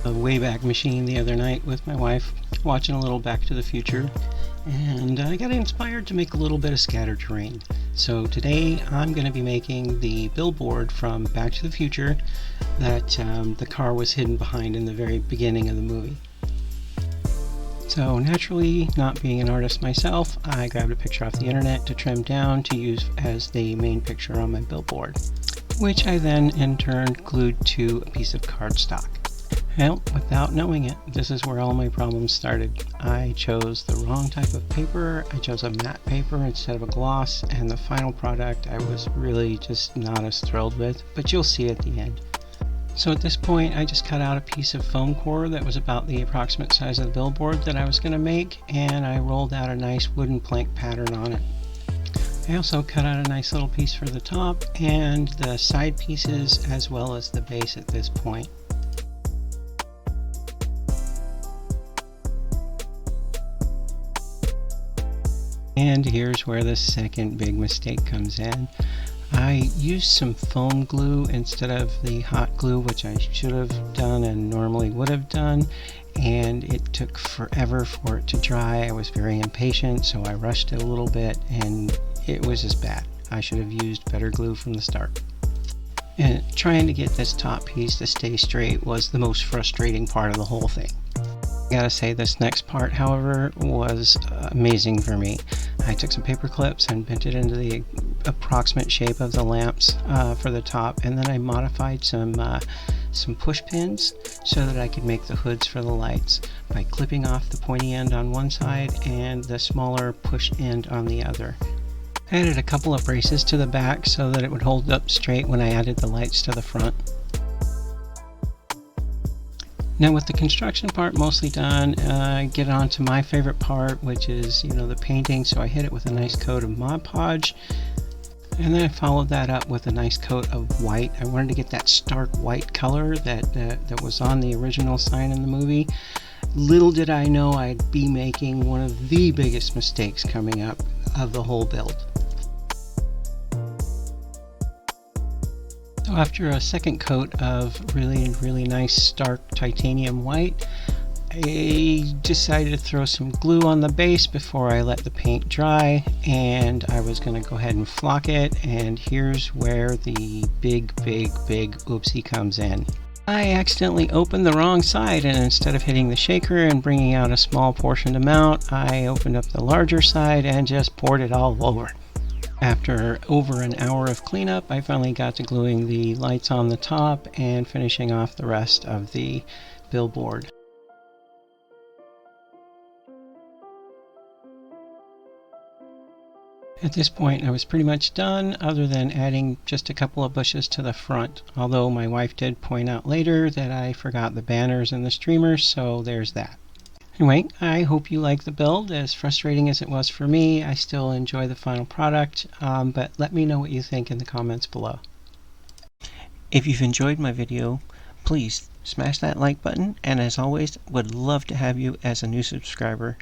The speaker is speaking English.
a Wayback Machine the other night with my wife, watching a little Back to the Future, and I got inspired to make a little bit of scatter terrain. So today I'm going to be making the billboard from Back to the Future that the car was hidden behind in the very beginning of the movie. So naturally, not being an artist myself, I grabbed a picture off the internet to trim down to use as the main picture on my billboard, which I then in turn glued to a piece of cardstock. Well, without knowing it, this is where all my problems started. I chose the wrong type of paper. I chose a matte paper instead of a gloss, and the final product I was really just not as thrilled with, but you'll see at the end. So at this point, I just cut out a piece of foam core that was about the approximate size of the billboard that I was going to make, and I rolled out a nice wooden plank pattern on it. I also cut out a nice little piece for the top and the side pieces as well as the base at this point. And here's where the second big mistake comes in. I used some foam glue instead of the hot glue, which I should have done and normally would have done, and it took forever for it to dry. I was very impatient, so I rushed it a little bit and it was just bad. I should have used better glue from the start. And trying to get this top piece to stay straight was the most frustrating part of the whole thing. I gotta say, this next part, however, was amazing for me. I took some paper clips and bent it into the approximate shape of the lamps for the top, and then I modified some push pins so that I could make the hoods for the lights by clipping off the pointy end on one side and the smaller push end on the other. I added a couple of braces to the back so that it would hold up straight when I added the lights to the front. Now with the construction part mostly done, I get on to my favorite part, which is, the painting. So I hit it with a nice coat of Mod Podge, and then I followed that up with a nice coat of white. I wanted to get that stark white color that was on the original sign in the movie. Little did I know I'd be making one of the biggest mistakes coming up of the whole build. So after a second coat of really nice stark titanium white, I decided to throw some glue on the base before I let the paint dry, and I was going to go ahead and flock it, and here's where the big oopsie comes in. I accidentally opened the wrong side, and instead of hitting the shaker and bringing out a small portioned amount, I opened up the larger side and just poured it all over. After over an hour of cleanup, I finally got to gluing the lights on the top and finishing off the rest of the billboard. At this point I was pretty much done, other than adding just a couple of bushes to the front, although my wife did point out later that I forgot the banners and the streamers, so there's that. Anyway, I hope you like the build. As frustrating as it was for me, I still enjoy the final product, but let me know what you think in the comments below. If you've enjoyed my video, please smash that like button, and as always, would love to have you as a new subscriber.